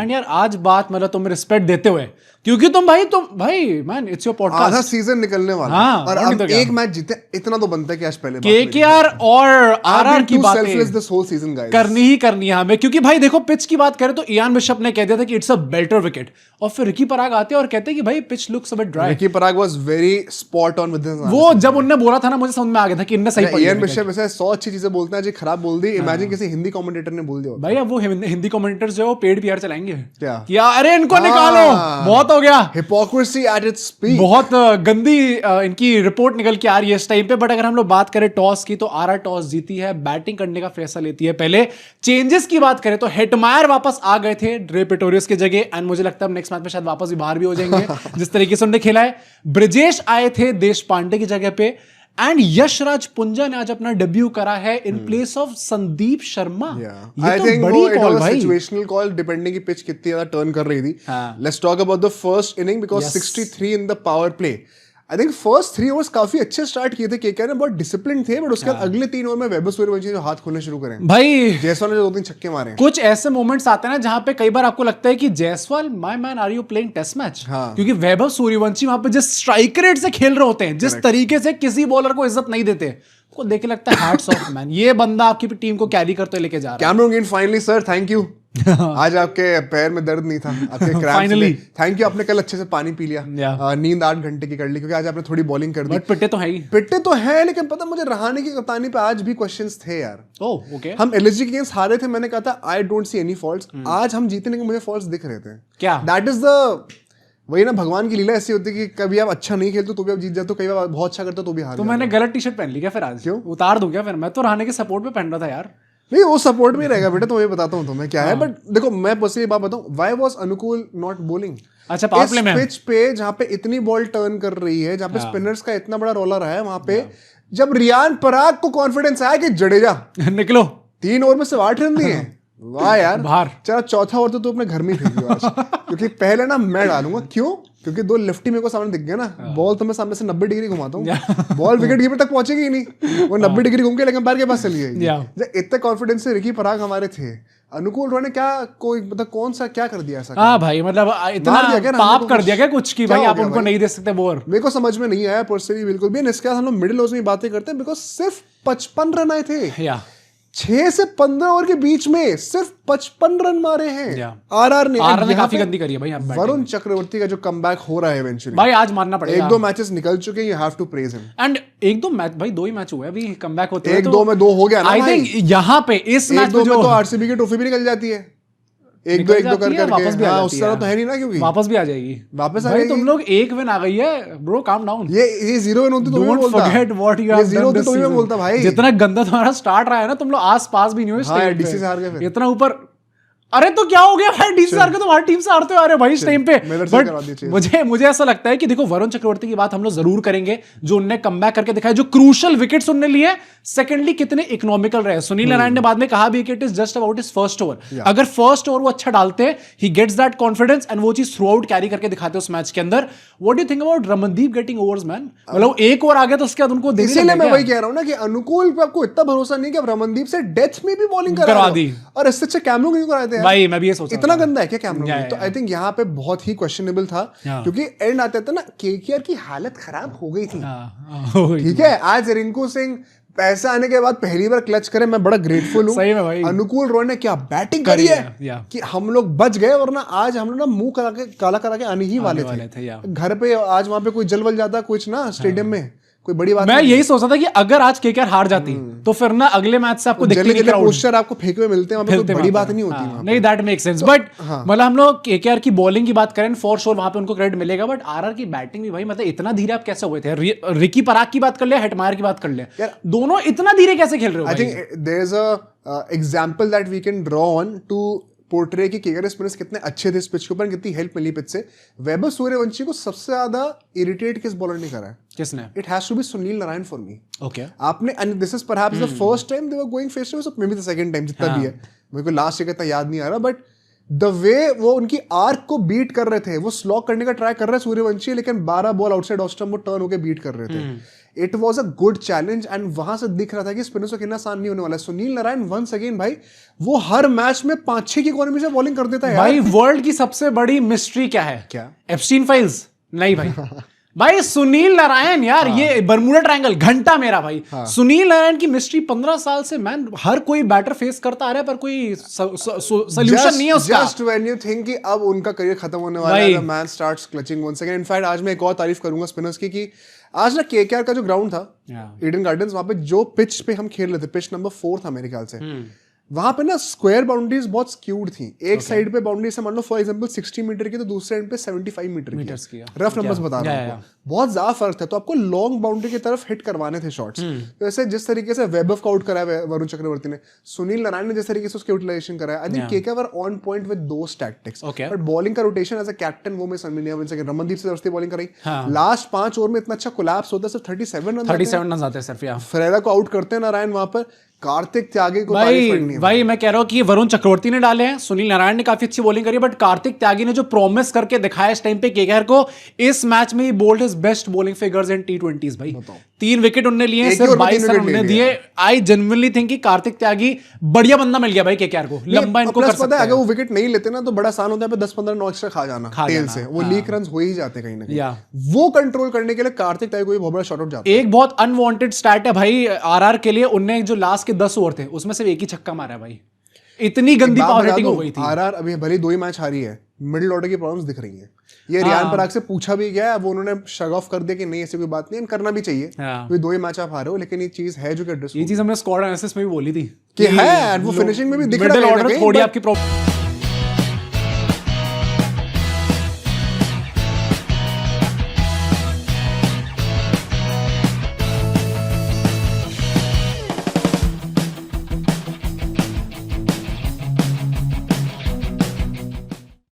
And यार आज बात मतलब तुम रिस्पेक्ट देते हुए, क्योंकि तुम भाई मैन इट्स योर पॉडकास्ट, आधा सीजन निकलने वाला हाँ, और और अब तो क्या? एक मैच जीते, इतना तो बनता है कि आज पहले केकेआर और आरआर की बातें दिस होल सीजन गाइस, करनी है हमें, क्योंकि भाई देखो पिच की बात करें तो इयान बिशप ने कह दिया था कि इट्स अ बेल्टर विकेट, और फिर रिकी पराग आते हैं और कहते हैं कि भाई pitch looks a bit dry. Ricky Parag was very spot on with his, वो जब उनने बोला था ना मुझे समझ में आ गया था कि इनने सही पकड़ा। इयान बिशप ऐसे 100 अच्छी चीजें बोलते हैं, जो खराब बोल दी, इमेजिन किसी हिंदी कमेंटेटर ने बोल दिया होता। भाई अब वो हिंदी कमेंटेटर्स जो है वो पेड पीआर चलाएंगे क्या अरे इनको निकालो, बहुत हो गया, हिपोक्रेसी एट इट्स पीक, बहुत गंदी इनकी रिपोर्ट निकल के आ रही है इस टाइम पे। बट अगर हम लोग बात करें टॉस की तो आरआर टॉस जीती है, बैटिंग करने का फैसला लेती है। पहले चेंजेस की बात करें तो हेटमायर वापस आ गए थे रे पिटोरियस की जगह, एंड मुझे लगता है अब नेक्स्ट मैच में शायद वापस भी बाहर भी हो जाएंगे जिस तरीके से उन्होंने खेला है। ब्रिजेश आए थे देश पांडे की जगह पे, एंड यशराज पुंजा ने आज अपना डेब्यू करा है in place of Sandeep Sharma. I think वो it was a situational call, depending की पिच कितनी ज्यादा टर्न कर रही थी। Let's talk about the first inning because 63 in the power play. I think first 3 overs काफी अच्छे स्टार्ट किए थे केकेआर ने, बहुत डिसिप्लिन थे, बट उसके बाद अगले 3 ओवर में वैभव सूर्यवंशी ने हाथ खोलने शुरू करे भाई। जायसवाल ने 2-3 छक्के मारे। कुछ ऐसे मोमेंट्स आते हैं ना जहां पे कई बार आपको लगता है कि Jaiswal my man are you playing test match, क्योंकि वैभव सूर्यवंशी वहां पे जिस स्ट्राइक रेट से खेल रहे होते हैं, जिस तरीके से किसी बॉलर को इज्जत नहीं देते, को देख के लगता है हैट्स ऑफ मैन, ये बंदा आपकी टीम को कैरी करते लेके जा रहा है। Cameron Green finally sir, thank you. आज आपके पैर में दर्द नहीं था, आपके क्रैम्प्स थे, थैंक यू। आपने कल अच्छे से पानी पी लिया, नींद 8 घंटे की कर ली, क्योंकि आज आपने थोड़ी बॉलिंग कर दी। बट पिट्टे तो है ही, पिट्टे तो है, लेकिन पता मुझे रहाणे की कप्तानी पे आज भी क्वेश्चंस थे यार। Oh okay. हम एलएसजी के अगेंस्ट हारे थे, मैंने कहा था I don't see any faults, आज हम जीतने के मुझे फॉल्ट्स दिख रहे थे। क्या दैट इज द वही ना, भगवान की लीला ऐसी होती है कि कभी आप अच्छा नहीं खेलते तो भी आप जीत जाते हो, कई बार बहुत अच्छा करते हो तो भी हार तो मैंने गलत टी शर्ट पहन ली क्या फिर आज? क्यों उतार दूं क्या फिर? मैं तो रहाणे के सपोर्ट पे पहन रहा था यार। नहीं, वो सपोर्ट में रहेगा बेटा, तो मैं बताता हूँ तुम्हें क्या है। बट देखो मैं पर्सनली बात बताऊं, व्हाई वाज अनुकूल नॉट बॉलिंग? अच्छा, पावर प्ले में पिच पे जहां पे इतनी बॉल टर्न कर रही है, जहां पे स्पिनर्स का इतना बड़ा रोला रहा है, वहां पे जब रियान पराग को कॉन्फिडेंस आया कि जडेजा निकलो, 3 ओवर में से 8 रन दिए, वाह यार बाहर। चलो चौथा ओवर तो तू अपने घर में ही फेंक आज, क्योंकि पहले ना मैं डालूंगा। क्यों? क्योंकि 2 लेफ्टी मेरे को सामने दिख गया ना, बॉल तो मैं सामने से 90 डिग्री घुमाता हूँ, बॉल विकेट कीपर तक पहुंचेगी ही नहीं, वो 90 डिग्री घूम के लेकिन पैर के पास चली जाएगी। जब इतने कॉन्फिडेंस से रिकी पराग हमारे थे, अनुकूल रोने क्या कोई मतलब कौन सा क्या कर दिया ऐसा? हाँ भाई, मतलब इतना पाप कर दिया क्या कुछ की भाई आप उनको नहीं दे सकते बोर? मेरे को समझ में नहीं आया पर्सनली बिल्कुल भी। इसके बाद हम लोग मिडिल ओवर्स में बातें करते हैं, बिकॉज सिर्फ 55 रन आए थे 6 से 15 ओवर के बीच में, सिर्फ 55 रन मारे हैं आरआर ने काफी गंदी करी है भाई। वरुण चक्रवर्ती का जो कमबैक हो रहा है इवेंचुअली भाई आज मानना पड़ेगा, 1-2 मैचेस निकल चुके हैं, you have to praise him. And 1-2 match भाई, 2 ही मैच हुए अभी कमबैक होते हैं, 1-2 में 2 हो गया ना। आई थिंक यहाँ पे इस मैच में तो आरसीबी की ट्रॉफी भी निकल जाती है, 1-2 कर वापस भी उस तरह तो है नहीं ना, क्योंकि वापस भी आ जाएगी, वापस आ जाएगी। तुम लोग 1 विन आ गई है ब्रो, काम डाउन। ये 0 विन होती तो मैं बोलता, forget what you have done this season. बोलता भाई, जितना गंदा तुम्हारा स्टार्ट रहा है ना, तुम लोग आस-पास भी नहीं हो इस टाइम पे, डीसी से हार गए फिर इतना ऊपर। अरे तो क्या हो गया भाई, डीसी हार के तुम्हारी टीम से हारते हो आ रहे भाई इस टाइम पे। बट मुझे ऐसा लगता है कि देखो वरुण चक्रवर्ती की बात हम लोग जरूर करेंगे, जो उनने कमबैक करके दिखाया, जो क्रूशियल विकेट्स उन्होंने लिए। सेकेंडली कितने इकोनॉमिकल रहे। सुनील नारायण ने बाद में कहा भी कि it is just about his first over. अगर फर्स्ट ओवर वो अच्छा डालते हैं, he gets that confidence and वो चीज थ्रू आउट कैरी करके दिखाते उस मैच के अंदर। What do you think about Ramandeep getting overs man? मतलब 1 ओवर आ गया तो उसके बाद उनको देने लगे। इसीलिए मैं वही कह रहा हूं ना कि अनुकूल पे आपको इतना भरोसा नहीं कि अब रमनदीप से डेथ में भी बॉलिंग करवा दी, और इससे अच्छा कैमरून क्यों कराए थे भाई? मैं भी ये सोच इतना गंदा है क्या कैमरून? तो आई थिंक यहाँ पे बहुत ही क्वेश्चनेबल था, क्योंकि एंड आते थे ना केकेआर की हालत खराब हो गई थी। ठीक है, आज रिंकू सिंह पैसे आने के बाद पहली बार क्लच करे, मैं बड़ा ग्रेटफुल हूँ। सही में भाई, अनुकूल रॉय ने क्या बैटिंग करी है कि हम लोग बच गए, वरना आज हम लोग ना मुंह काला करा के आने ही वाले थे घर पे। आज वहां पे कोई जल वल जाता कुछ ना स्टेडियम में, कोई बड़ी बात। मैं यही सोचता था कि अगर आज केकेआर हार जाती तो फिर ना अगले मैच से आपको देखने के पोस्टर आपको फेंके हुए मिलते हैं, वहां पे कोई बड़ी बात नहीं होती। नहीं, दैट मेक सेंस। बट मतलब हम लोग केकेआर की बॉलिंग की बात करें, फॉर श्योर वहां पे उनको क्रेडिट मिलेगा। बट आरआर की बैटिंग भी भाई, मतलब इतना धीरे आप कैसे हुए थे? रिकी पराग की बात कर लिया, हेटमायर की बात कर लिया, दोनों इतना धीरे कैसे खेल रहे हो? I think there is a example that we can draw on to portray की केकेआर स्पिनर्स कितने अच्छे थे इस पिच के ऊपर, कितनी हेल्प मिली पिच से। वैभव सूर्यवंशी को सबसे ज्यादा इरिटेट किस बॉलर ने करा है? किसने? It has to be Sunil Narayan for me. Okay, आपने, and this is perhaps the first time they were going face to face, maybe the second time, जितना भी है, मेरे को लास्ट ईयर का याद नहीं आ रहा, बट द वे वो उनकी आर्क को बीट कर रहे थे, वो स्लॉक करने का ट्राई कर रहे सूर्यवंशी, लेकिन 12 बॉल आउटसाइड ऑफ स्टंप वो टर्न होकर बीट कर रहे थे। It was a good challenge and वहां से दिख रहा था कि स्पिनर्स को कितना आसान नहीं होने वाला है। सुनील नारायण वंस अगेन भाई वो हर मैच में 5-6 की इकोनॉमी से बॉलिंग कर देता है भाई। वर्ल्ड की सबसे बड़ी मिस्ट्री क्या है? क्या? Epstein files? नहीं भाई भाई सुनील नारायण यार, ये बरमूडा ट्रायंगल घंटा मेरा भाई। सुनील नारायण की मिस्ट्री 15 साल से मैन हर कोई बैटर फेस करता आ रहा है, पर कोई सोल्यूशन नहीं है उसका। जस्ट व्हेन यू थिंक कि अब उनका करियर खत्म होने वाला है, the man starts clutching once again. In fact आज मैं एक और तारीफ करूंगा स्पिनर्स की आज ना केकेआर का जो ग्राउंड था ईडन गार्डन्स, वहां पे जो पिच पे हम खेल रहे थे, पिच नंबर 4 था मेरे ख्याल से, वहां पे ना स्क्वायर बाउंड्रीज बहुत स्क्यूड थी। एक साइड पे बाउंड्री से मान लो फॉर एग्जांपल 60 मीटर की, तो दूसरे एंड पे 75 मीटर की। रफ नंबर्स बता रहा हूं, बहुत ज्यादा फर्क था। तो आपको लॉन्ग बाउंड्री की तरफ हिट करवाने थे शॉट्स। तो ऐसे जिस तरीके से वेबव का आउट कराया वरुण चक्रवर्ती ने, सुनील नारायण ने जिस तरीके से उसके यूटिलाइजेशन कराया, I think KKR were on point with those tactics. But bowling का रोटेशन एज अ कैप्टन वो मैं समझ नहीं आया। रमनदीप से जबरदस्ती बॉलिंग कराई, लास्ट 5 ओवर में इतना अच्छा कोलैप्स होता है, सिर्फ 37 रन आते हैं सिर्फ। फरेरा को आउट करते हैं नारायण वहां पर। कार्तिक त्यागी को भाई मैं कह रहा हूं कि वरुण चक्रवर्ती ने डाले हैं, सुनील नारायण ने काफी अच्छी बॉलिंग करी, बट कार्तिक त्यागी ने जो प्रॉमिस करके दिखाया इस टाइम पे केकेआर को, इस मैच में he bowled his best bowling figures in T20s भाई। 3 विकेट उन्होंने लिए, सिर्फ 22 रन उन्होंने दिए। आई जेन्युइनली थिंक कि कार्तिक त्यागी बढ़िया बंदा मिल गया भाई केकेआर को, लंबा इनको कर सकता है। अगर वो विकेट नहीं लेते ना तो बड़ा आसान होता है 10-15 नॉक एक्स्ट्रा खा जाना टेल से, वो लीक रन्स हो ही जाते कहीं ना कहीं। वो कंट्रोल करने के लिए कार्तिक त्यागी को बहुत बड़ा शॉट आउट जाता है। एक बहुत अनवांटेड स्टैट है भाई आरआर के लिए, उनने जो लास्ट के 10 ओवर थे उसमें सिर्फ एक ही छक्का मारा है भाई। इतनी गंदी पावर हिटिंग हो गई थी। आरआर अभी भले 2 ही मैच हारी है, मिडिल ऑर्डर की प्रॉब्लम्स दिख रही हैं। ये रियान पराग से पूछा भी गया है, वो उन्होंने शग ऑफ कर दिया कि नहीं ऐसी कोई बात नहीं, करना भी चाहिए, क्योंकि 2 ही मैच आप हारे हो। लेकिन ये चीज है जो कि एड्रेस, ये चीज हमने स्क्वाड एनालिसिस में भी बोली थी कि है, वो फिनिशिंग में भी दिख रहा है। मिडिल ऑर्डर थोड़ी आपकी प्रॉब्लम